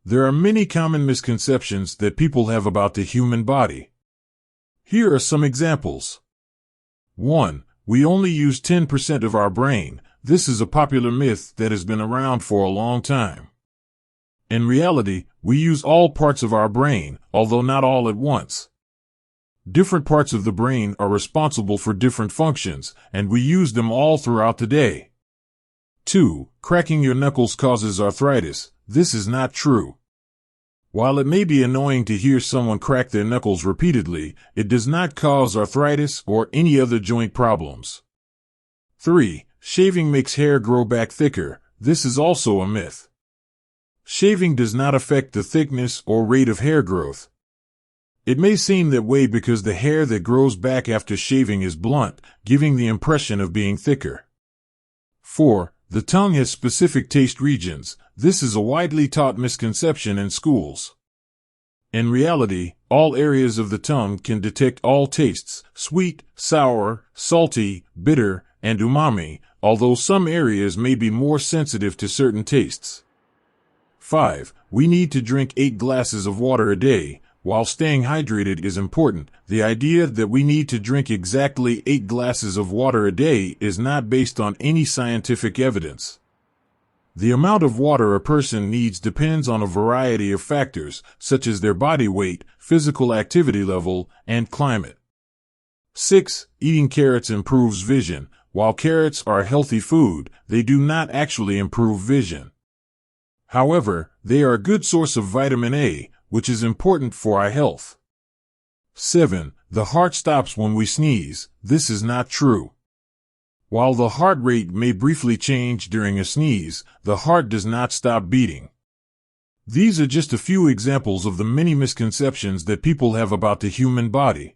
There are many common misconceptions that people have about the human body. Here are some examples. 1. We only use 10% of our brain. This is a popular myth that has been around for a long time. In reality, we use all parts of our brain, although not all at once. Different parts of the brain are responsible for different functions, and we use them all throughout the day. 2. Cracking your knuckles causes arthritis. This is not true. While it may be annoying to hear someone crack their knuckles repeatedly, it does not cause arthritis or any other joint problems. 3. Shaving makes hair grow back thicker. This is also a myth. Shaving does not affect the thickness or rate of hair growth. It may seem that way because the hair that grows back after shaving is blunt, giving the impression of being thicker. 4. The tongue has specific taste regions. This is a widely taught misconception in schools. In reality, all areas of the tongue can detect all tastes: sweet, sour, salty, bitter, and umami, although some areas may be more sensitive to certain tastes. 5. We need to drink 8 glasses of water a day. While staying hydrated is important, the idea that we need to drink exactly 8 glasses of water a day is not based on any scientific evidence. The amount of water a person needs depends on a variety of factors, such as their body weight, physical activity level, and climate. 6. Eating carrots improves vision. While carrots are a healthy food, they do not actually improve vision. However, they are a good source of vitamin A, which is important for eye health. 7. The heart stops when we sneeze. This is not true. While the heart rate may briefly change during a sneeze, the heart does not stop beating. These are just a few examples of the many misconceptions that people have about the human body.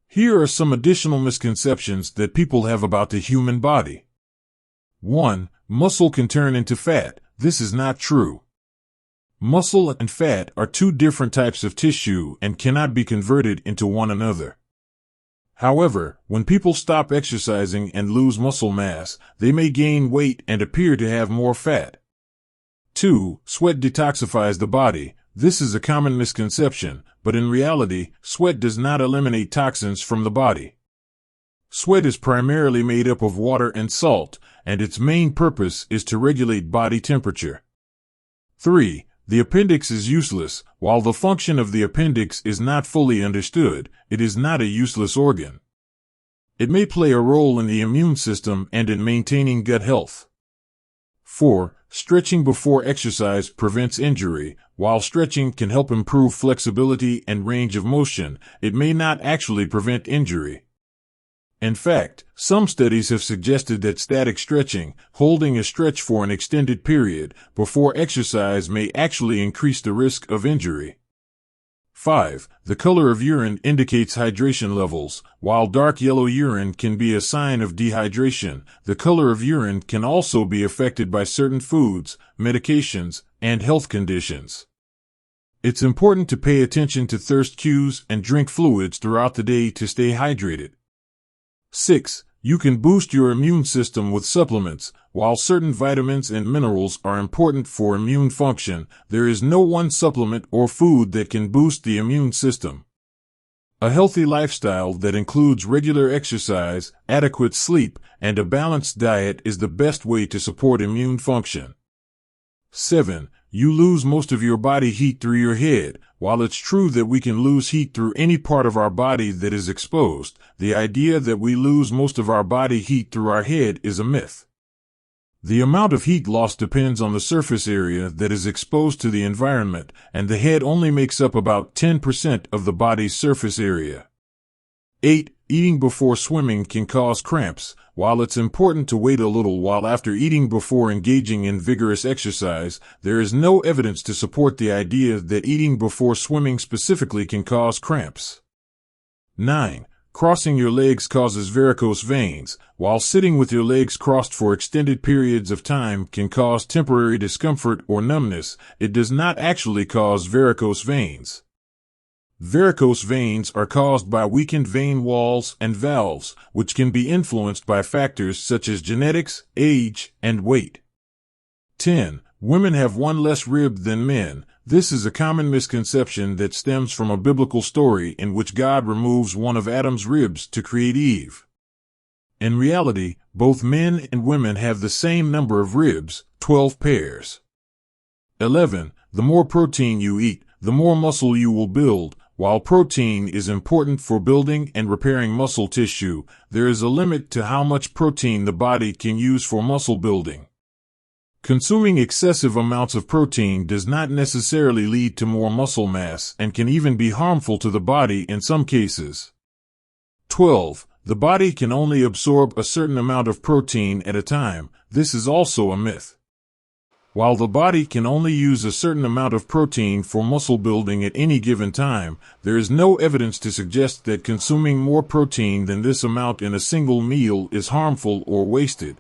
Here are some additional misconceptions that people have about the human body. 1. Muscle can turn into fat. This is not true. Muscle and fat are two different types of tissue and cannot be converted into one another. However, when people stop exercising and lose muscle mass, they may gain weight and appear to have more fat. 2. Sweat detoxifies the body. This is a common misconception, but in reality, sweat does not eliminate toxins from the body. Sweat is primarily made up of water and salt, and its main purpose is to regulate body temperature. 3. The appendix is useless. While the function of the appendix is not fully understood, it is not a useless organ. It may play a role in the immune system and in maintaining gut health. 4. Stretching before exercise prevents injury. While stretching can help improve flexibility and range of motion, it may not actually prevent injury. In fact, some studies have suggested that static stretching, holding a stretch for an extended period before exercise, may actually increase the risk of injury. 5. The color of urine indicates hydration levels. While dark yellow urine can be a sign of dehydration, the color of urine can also be affected by certain foods, medications, and health conditions. It's important to pay attention to thirst cues and drink fluids throughout the day to stay hydrated. 6. You can boost your immune system with supplements. While certain vitamins and minerals are important for immune function, there is no one supplement or food that can boost the immune system. A healthy lifestyle that includes regular exercise, adequate sleep, and a balanced diet is the best way to support immune function. 7. You lose most of your body heat through your head. While it's true that we can lose heat through any part of our body that is exposed, the idea that we lose most of our body heat through our head is a myth. The amount of heat lost depends on the surface area that is exposed to the environment, and the head only makes up about 10% of the body's surface area. 8. Eating before swimming can cause cramps. While it's important to wait a little while after eating before engaging in vigorous exercise, there is no evidence to support the idea that eating before swimming specifically can cause cramps. 9. Crossing your legs causes varicose veins. While sitting with your legs crossed for extended periods of time can cause temporary discomfort or numbness, it does not actually cause varicose veins. Varicose veins are caused by weakened vein walls and valves, which can be influenced by factors such as genetics, age, and weight. 10. Women have one less rib than men. This is a common misconception that stems from a biblical story in which God removes one of Adam's ribs to create Eve. In reality, both men and women have the same number of ribs, 12 pairs. 11. The more protein you eat, the more muscle you will build. While protein is important for building and repairing muscle tissue, there is a limit to how much protein the body can use for muscle building. Consuming excessive amounts of protein does not necessarily lead to more muscle mass and can even be harmful to the body in some cases. 12. The body can only absorb a certain amount of protein at a time. This is also a myth. While the body can only use a certain amount of protein for muscle building at any given time, there is no evidence to suggest that consuming more protein than this amount in a single meal is harmful or wasted.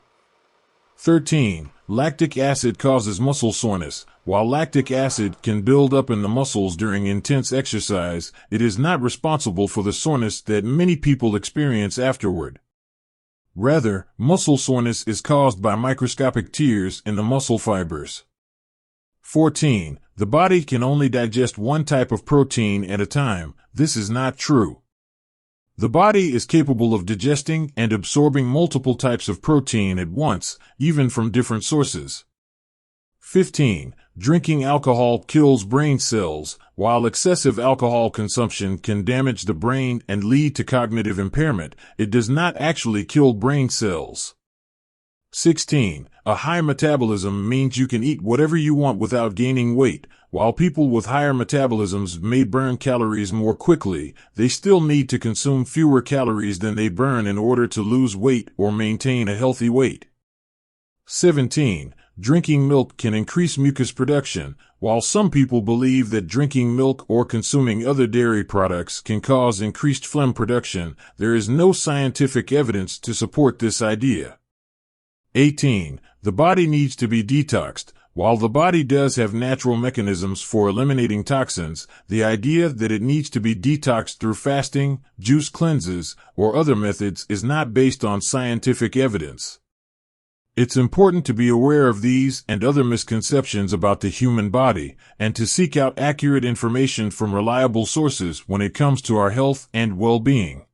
13. Lactic acid causes muscle soreness. While lactic acid can build up in the muscles during intense exercise, it is not responsible for the soreness that many people experience afterward. Rather, muscle soreness is caused by microscopic tears in the muscle fibers. 14. The body can only digest one type of protein at a time. This is not true. The body is capable of digesting and absorbing multiple types of protein at once, even from different sources. 15. Drinking alcohol kills brain cells. While excessive alcohol consumption can damage the brain and lead to cognitive impairment, it does not actually kill brain cells. 16. A high metabolism means you can eat whatever you want without gaining weight. While people with higher metabolisms may burn calories more quickly, they still need to consume fewer calories than they burn in order to lose weight or maintain a healthy weight. 17. Drinking milk can increase mucus production. While some people believe that drinking milk or consuming other dairy products can cause increased phlegm production, there is no scientific evidence to support this idea. 18. The body needs to be detoxed. While the body does have natural mechanisms for eliminating toxins, the idea that it needs to be detoxed through fasting, juice cleanses, or other methods is not based on scientific evidence. It's important to be aware of these and other misconceptions about the human body, and to seek out accurate information from reliable sources when it comes to our health and well-being.